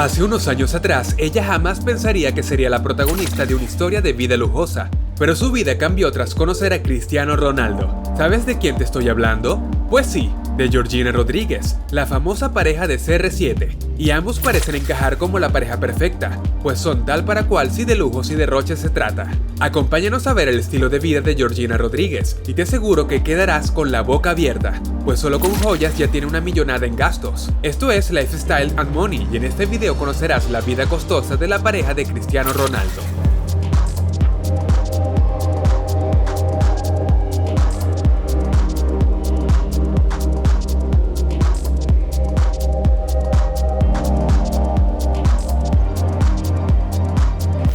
Hace unos años atrás, ella jamás pensaría que sería la protagonista de una historia de vida lujosa, pero su vida cambió tras conocer a Cristiano Ronaldo. ¿Sabes de quién te estoy hablando? Pues sí, de Georgina Rodríguez, la famosa pareja de CR7, y ambos parecen encajar como la pareja perfecta, pues son tal para cual si de lujos y derroches se trata. Acompáñanos a ver el estilo de vida de Georgina Rodríguez, y te aseguro que quedarás con la boca abierta, pues solo con joyas ya tiene una millonada en gastos. Esto es Lifestyle and Money, y en este video conocerás la vida costosa de la pareja de Cristiano Ronaldo.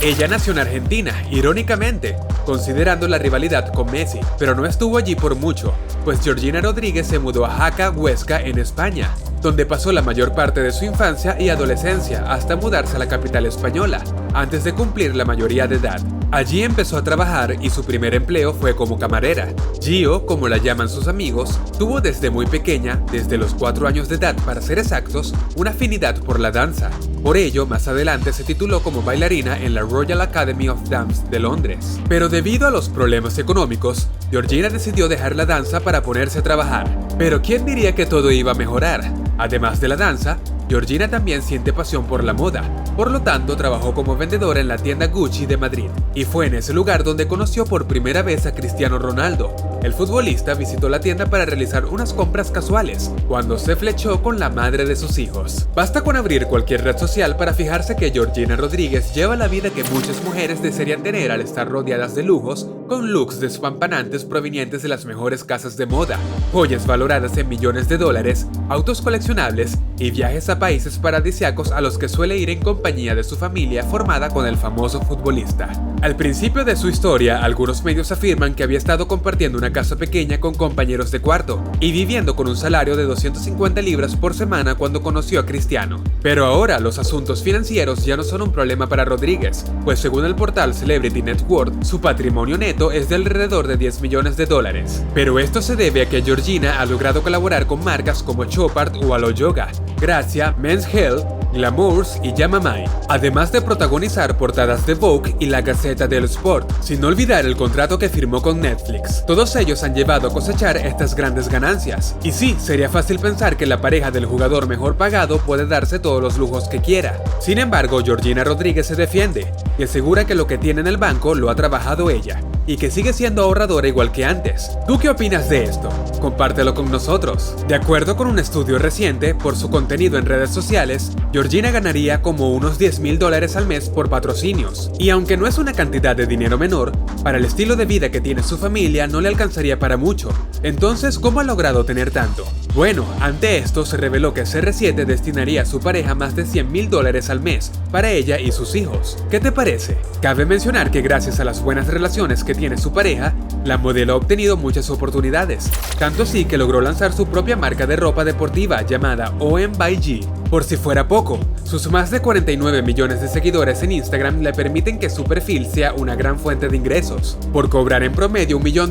Ella nació en Argentina, irónicamente, considerando la rivalidad con Messi, pero no estuvo allí por mucho, pues Georgina Rodríguez se mudó a Jaca, Huesca, en España, donde pasó la mayor parte de su infancia y adolescencia hasta mudarse a la capital española, antes de cumplir la mayoría de edad. Allí empezó a trabajar y su primer empleo fue como camarera. Gio, como la llaman sus amigos, tuvo desde muy pequeña, desde los 4 años de edad para ser exactos, una afinidad por la danza. Por ello, más adelante se tituló como bailarina en la Royal Academy of Dance de Londres. Pero debido a los problemas económicos, Georgina decidió dejar la danza para ponerse a trabajar. Pero ¿quién diría que todo iba a mejorar? Además de la danza, Georgina también siente pasión por la moda, por lo tanto trabajó como vendedora en la tienda Gucci de Madrid, y fue en ese lugar donde conoció por primera vez a Cristiano Ronaldo. El futbolista visitó la tienda para realizar unas compras casuales, cuando se flechó con la madre de sus hijos. Basta con abrir cualquier red social para fijarse que Georgina Rodríguez lleva la vida que muchas mujeres desearían tener al estar rodeadas de lujos, con looks despampanantes provenientes de las mejores casas de moda, joyas valoradas en millones de dólares, autos coleccionables y viajes a países paradisíacos a los que suele ir en compañía de su familia formada con el famoso futbolista. Al principio de su historia, algunos medios afirman que había estado compartiendo una casa pequeña con compañeros de cuarto y viviendo con un salario de 250 libras por semana cuando conoció a Cristiano. Pero ahora los asuntos financieros ya no son un problema para Rodríguez, pues según el portal Celebrity Net Worth, su patrimonio neto es de alrededor de 10 millones de dólares. Pero esto se debe a que Georgina ha logrado colaborar con marcas como Chopard o Alo Yoga, Grazia, Men's Health, Glamours y Yamamay, además de protagonizar portadas de Vogue y la Gaceta dello Sport, sin olvidar el contrato que firmó con Netflix. Todos ellos han llevado a cosechar estas grandes ganancias. Y sí, sería fácil pensar que la pareja del jugador mejor pagado puede darse todos los lujos que quiera. Sin embargo, Georgina Rodríguez se defiende y asegura que lo que tiene en el banco lo ha trabajado ella, y que sigue siendo ahorradora igual que antes. ¿Tú qué opinas de esto? Compártelo con nosotros. De acuerdo con un estudio reciente, por su contenido en redes sociales, Georgina ganaría como unos $10,000 al mes por patrocinios. Y aunque no es una cantidad de dinero menor, para el estilo de vida que tiene su familia no le alcanzaría para mucho. Entonces, ¿cómo ha logrado tener tanto? Bueno, ante esto se reveló que CR7 destinaría a su pareja más de $100,000 al mes para ella y sus hijos. ¿Qué te parece? Cabe mencionar que gracias a las buenas relaciones que tiene su pareja, la modelo ha obtenido muchas oportunidades, tanto así que logró lanzar su propia marca de ropa deportiva llamada OM by G. Por si fuera poco, sus más de 49 millones de seguidores en Instagram le permiten que su perfil sea una gran fuente de ingresos, por cobrar en promedio $1 millón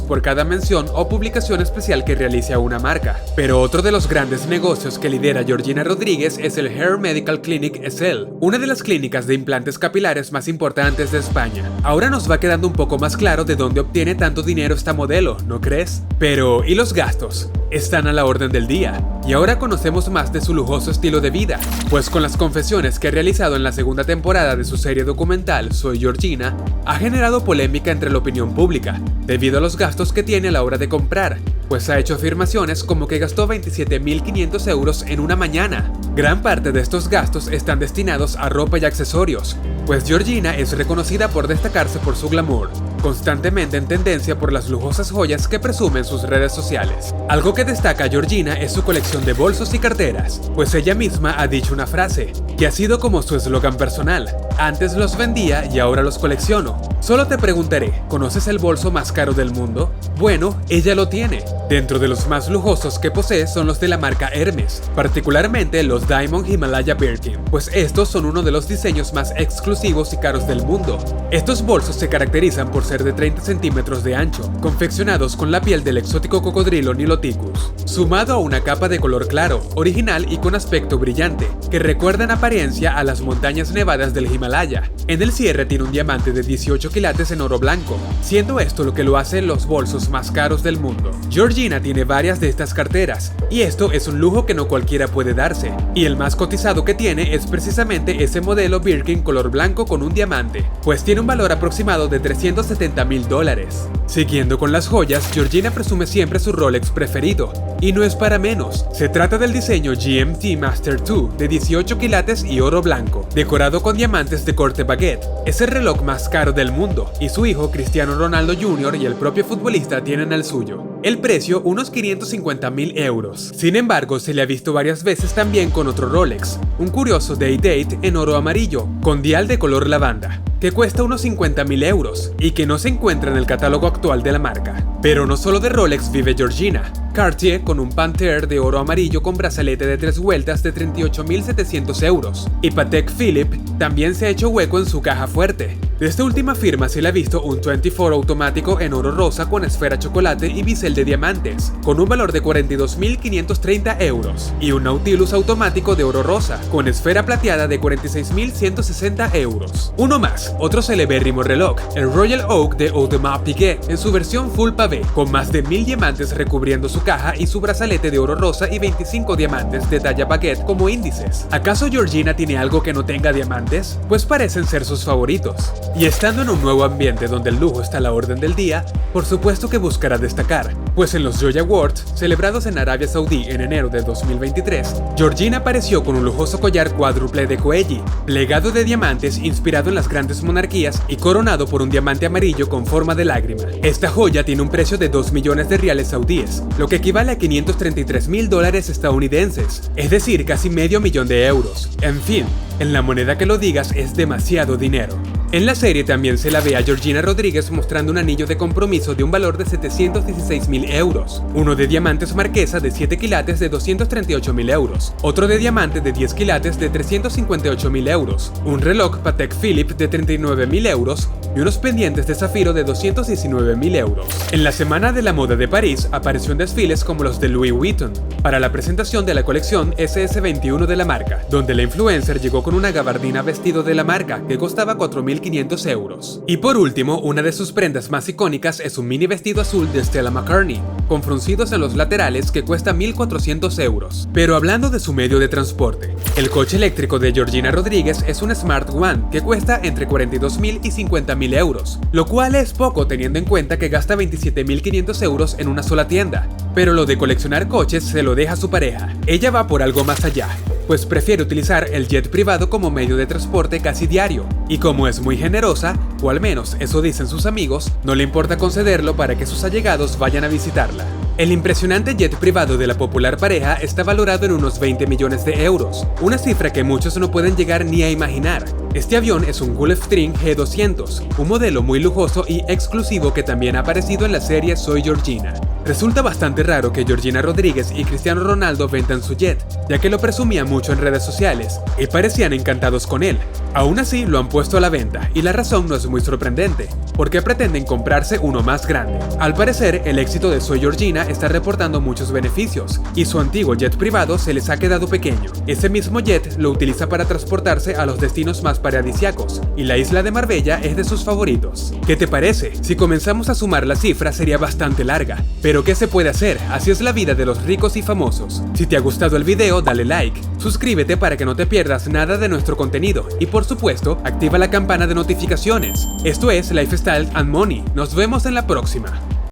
por cada mención o publicación especial que realice a una marca. Pero otro de los grandes negocios que lidera Georgina Rodríguez es el Hair Medical Clinic Essel, una de las clínicas de implantes capilares más importantes de España. Ahora nos va quedando un poco más claro de dónde obtiene tanto dinero esta modelo, ¿no crees? Pero, ¿y los gastos? Están a la orden del día. Y ahora conocemos más de su lujoso estilo de vida, pues con las confesiones que ha realizado en la segunda temporada de su serie documental Soy Georgina, ha generado polémica entre la opinión pública, debido a los gastos que tiene a la hora de comprar, pues ha hecho afirmaciones como que gastó 27.500 euros en una mañana. Gran parte de estos gastos están destinados a ropa y accesorios, pues Georgina es reconocida por destacarse por su glamour, constantemente en tendencia por las lujosas joyas que presume en sus redes sociales. Algo que destaca a Georgina es su colección de bolsos y carteras, pues ella misma ha dicho una frase, que ha sido como su eslogan personal: Antes los vendía y ahora los colecciono. Solo te preguntaré, ¿conoces el bolso más caro del mundo? Bueno, ella lo tiene. Dentro de los más lujosos que posee son los de la marca Hermes, particularmente los Diamond Himalaya Birkin, pues estos son uno de los diseños más exclusivos y caros del mundo. Estos bolsos se caracterizan por ser de 30 centímetros de ancho, confeccionados con la piel del exótico cocodrilo Niloticus, sumado a una capa de color claro, original y con aspecto brillante, que recuerda en apariencia a las montañas nevadas del Himalaya. En el cierre tiene un diamante de 18 quilates en oro blanco, siendo esto lo que lo hace los bolsos más caros del mundo. Georgina tiene varias de estas carteras, y esto es un lujo que no cualquiera puede darse, y el más cotizado que tiene es precisamente ese modelo Birkin color blanco con un diamante, pues tiene un valor aproximado de $370.000. Siguiendo con las joyas, Georgina presume siempre su Rolex preferido, y no es para menos. Se trata del diseño GMT Master 2 de 18 quilates y oro blanco, decorado con diamantes de corte baguette. Es el reloj más caro del mundo, y su hijo Cristiano Ronaldo Jr. y el propio futbolista tienen el suyo. El precio, unos 550.000 euros. Sin embargo, se le ha visto varias veces también con otro Rolex, un curioso Day-Date en oro amarillo, con dial de color lavanda, que cuesta unos 50.000 euros y que no se encuentra en el catálogo actual de la marca. Pero no solo de Rolex vive Georgina. Cartier con un Panthère de oro amarillo con brazalete de 3 vueltas de 38.700 euros. Y Patek Philippe también se ha hecho hueco en su caja fuerte. De esta última firma se le ha visto un 24 automático en oro rosa con esfera chocolate y bisel de diamantes, con un valor de 42.530 euros, y un Nautilus automático de oro rosa, con esfera plateada de 46.160 euros. Uno más, otro celebérrimo reloj, el Royal Oak de Audemars Piguet, en su versión full pavé, con más de 1000 diamantes recubriendo su caja y su brazalete de oro rosa y 25 diamantes de talla baguette como índices. ¿Acaso Georgina tiene algo que no tenga diamantes? Pues parecen ser sus favoritos. Y estando en un nuevo ambiente donde el lujo está a la orden del día, por supuesto que buscará destacar, pues en los Joy Awards, celebrados en Arabia Saudí en enero de 2023, Georgina apareció con un lujoso collar cuádruple de Coelli, plegado de diamantes inspirado en las grandes monarquías y coronado por un diamante amarillo con forma de lágrima. Esta joya tiene un precio de 2 millones de riales saudíes, lo que equivale a $533.000 estadounidenses, es decir, casi medio millón de euros. En fin, en la moneda que lo digas es demasiado dinero. En la serie también se la ve a Georgina Rodríguez mostrando un anillo de compromiso de un valor de 716.000 euros, uno de diamantes marquesa de 7 quilates de 238.000 euros, otro de diamante de 10 quilates de 358.000 euros, un reloj Patek Philippe de 39.000 euros y unos pendientes de zafiro de 219.000 euros. En la Semana de la Moda de París apareció en desfiles como los de Louis Vuitton, para la presentación de la colección SS21 de la marca, donde la influencer llegó con una gabardina vestido de la marca que costaba 4.500 euros. Y por último, una de sus prendas más icónicas es un mini vestido azul de Stella McCartney, con fruncidos en los laterales que cuesta 1.400 euros. Pero hablando de su medio de transporte, el coche eléctrico de Georgina Rodríguez es un Smart One que cuesta entre 42.000 y 50.000 euros, lo cual es poco teniendo en cuenta que gasta 27.500 euros en una sola tienda. Pero lo de coleccionar coches se lo deja a su pareja. Ella va por algo más allá, pues prefiere utilizar el jet privado como medio de transporte casi diario, y como es muy generosa, o al menos eso dicen sus amigos, no le importa concederlo para que sus allegados vayan a visitarla. El impresionante jet privado de la popular pareja está valorado en unos 20 millones de euros, una cifra que muchos no pueden llegar ni a imaginar. Este avión es un Gulfstream G200, un modelo muy lujoso y exclusivo que también ha aparecido en la serie Soy Georgina. Resulta bastante raro que Georgina Rodríguez y Cristiano Ronaldo vendan su jet, ya que lo presumían mucho en redes sociales y parecían encantados con él. Aún así lo han puesto a la venta y la razón no es muy sorprendente, porque pretenden comprarse uno más grande. Al parecer, el éxito de Soy Georgina está reportando muchos beneficios y su antiguo jet privado se les ha quedado pequeño. Ese mismo jet lo utiliza para transportarse a los destinos más paradisíacos y la isla de Marbella es de sus favoritos. ¿Qué te parece? Si comenzamos a sumar la cifra sería bastante larga, pero ¿qué se puede hacer? Así es la vida de los ricos y famosos. Si te ha gustado el video, dale like, suscríbete para que no te pierdas nada de nuestro contenido y por supuesto, activa la campana de notificaciones. Esto es Lifestyle and Money. Nos vemos en la próxima.